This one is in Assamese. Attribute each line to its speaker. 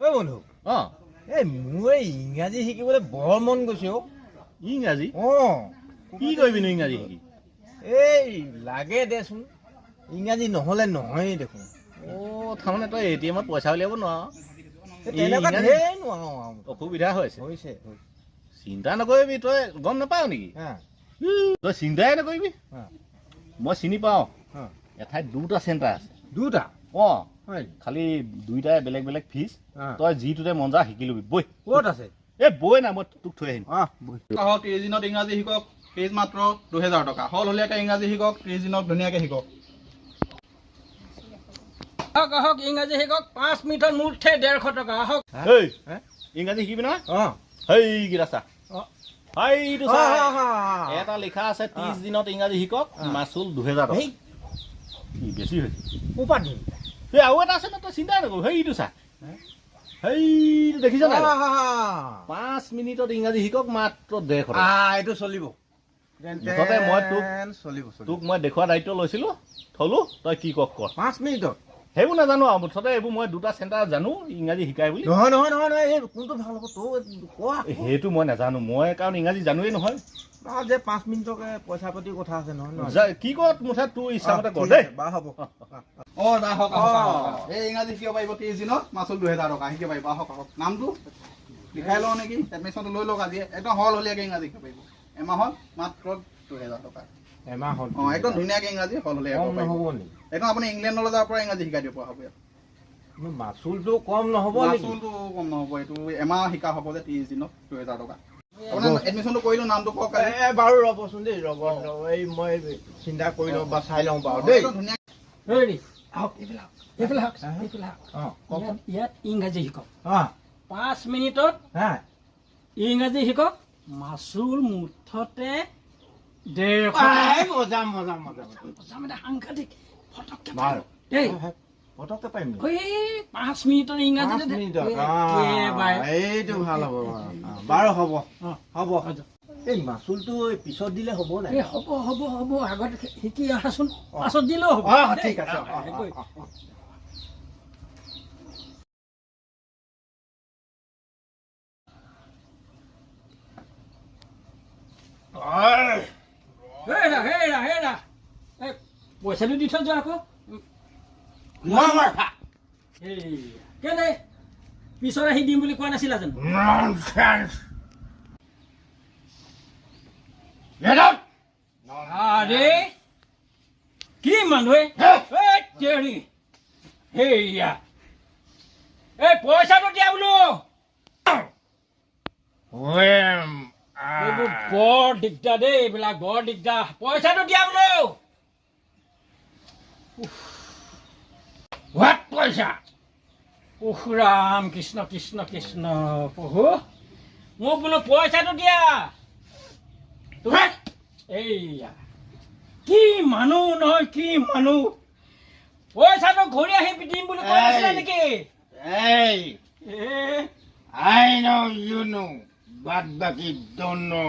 Speaker 1: ঐ বন্ধু এই মোৰ ইংৰাজী শিকিবলৈ বৰ মন গৈছে অ'
Speaker 2: ইংৰাজী কি কৰিবিনো ইংৰাজী শিকি
Speaker 1: এই লাগে দেচোন ইংৰাজী নহ'লে নহয়েই দেখোন
Speaker 2: তাৰমানে তই ATM-ত পইচা উলিয়াব নোৱাৰ
Speaker 1: তেনেকুৱা ঢেৰ নোৱাৰো
Speaker 2: অসুবিধা হৈছে
Speaker 1: হৈছে
Speaker 2: চিন্তা নকৰিবি তই গম নাপাৱ নেকি তই চিন্তাই নকৰিবি মই চিনি পাওঁ এঠাইত দুটা চেণ্টাৰ আছে
Speaker 1: দুটা
Speaker 2: খালি দুইটাই বেলেগ বেলেগ ফিজ তই যিটোতে মন যা শিকি লবি বৈ
Speaker 1: ক'ত আছে
Speaker 2: এই বৈ না মই তোক থৈ আহিম
Speaker 3: 30 দিনত ইংৰাজী শিকক ফিজ মাত্ৰ 2000 টকা হলহলীয়াকৈ ইংৰাজী শিকক 30 দিনত ধুনীয়াকৈ শিকক
Speaker 4: আহক ইংৰাজী শিকক 5 মিনিটৰ মুঠে 150 টকা আহক
Speaker 2: ইংৰাজী শিকিবি নহয় সেইকেইটা চা সেইটো চা এটা লিখা আছে 30 দিনত ইংৰাজী শিকক মাচুল 2000 টকা বেছি হৈছে
Speaker 1: উপাধি
Speaker 2: এই আৰু এটা আছে ন তই চিন্তাই নকৰো সেইটো চা সেইটো দেখিছ নাই 5 মিনিটত ইংৰাজী শিকক মাত্ৰ 150 টকা
Speaker 1: এইটো চলিব
Speaker 2: মুঠতে মই
Speaker 1: চলিব
Speaker 2: তোক মই দেখুওৱা দায়িত্ব লৈছিলো থলো তই কি কৰ
Speaker 1: 5 মিনিটত
Speaker 2: সেইবোৰ নাজানো আৰু মুঠতে এইবোৰ মই দুটা চেণ্টাৰ জানো ইংৰাজী শিকাই বুলি
Speaker 1: নহয় এই কোনটো ভাল হ'ব তোৰ কোৱা
Speaker 2: সেইটো মই নাজানো মই কাৰণ ইংৰাজী জানোৱেই নহয়
Speaker 1: যে 5 মিনিটকে পইচা পাতি কথা আছে নহয়
Speaker 2: কি কৰ মুঠতে তোৰ ইচ্ছামতে কৰ দেই
Speaker 1: বা হ'ব
Speaker 3: আহক এই ইংৰাজী শিকিব পাৰিব 30 দিনত মাচুল 2000 টকা শিকিব পাৰিব আহক নামটো লিখাই লওঁ নেকি এডমিশ্যনটো লৈ লওক আজি একদম হলহলীয়াকৈ ইংৰাজী শিকিব পাৰিব এমাহত মাত্ৰ 2000 টকা
Speaker 1: এমাহত
Speaker 3: একদম ধুনীয়াকৈ ইংৰাজী হলহলীয়াকৈ
Speaker 1: নহ'ব নেকি
Speaker 3: একদম আপুনি ইংলেণ্ডলৈ যাব পৰা ইংৰাজী শিকাই দিব পৰা হ'ব ইয়াত
Speaker 1: মাচুলটো কম নহ'ব নেকি
Speaker 3: মাচুলটো কম নহ'ব এইটো এমাহ শিকা হ'ব যে 30 দিনত 2000 টকা আপোনাৰ এডমিশ্যনটো কৰিলোঁ নামটো কওক
Speaker 1: বাৰু ৰ'বচোন দেই ৰ'ব এই মই চিন্তা কৰি লওঁ বা চাই লওঁ বাৰু দেই
Speaker 3: ধুনীয়া
Speaker 4: ইয়াত ইংৰাজী শিকক 5 মিনিটত ইংৰাজী শিকক মাচুল মুঠতে 150 সাংঘাতিক ফটককে দেই
Speaker 1: পটককে পাৰিম
Speaker 4: 5 মিনিটৰ ইংৰাজী
Speaker 1: এইটো ভাল হ'ব বাৰু হ'ব এই মাচুলটো পিছত দিলে হ'ব নাই
Speaker 4: হ'ব আগত শিকি আহাচোন পাছত দিলেও হ'ব
Speaker 1: ঠিক আছে
Speaker 4: পইচাটো দি থৈ যোৱা আকৌ কেলে পিছত আহি দিম বুলি কোৱা নাছিলা জানো আৰে কি মানুহে সেয়া এই পইচাটো দিয়া বোলো এইবোৰ বৰ দিগদাৰ দেই এইবিলাক বৰ দিগদাৰ পইচাটো দিয়া বোলো পইচা ৰাম কৃষ্ণ কৃষ্ণ কৃষ্ণ প্ৰভু মোক বোলো পইচাটো দিয়া এইয়া কি মানুহ নহয় কি মানুহ পইচাটো ঘূৰি আহি দিম বুলি কৈ আছিলা নেকি
Speaker 1: I know you know, but you don't know.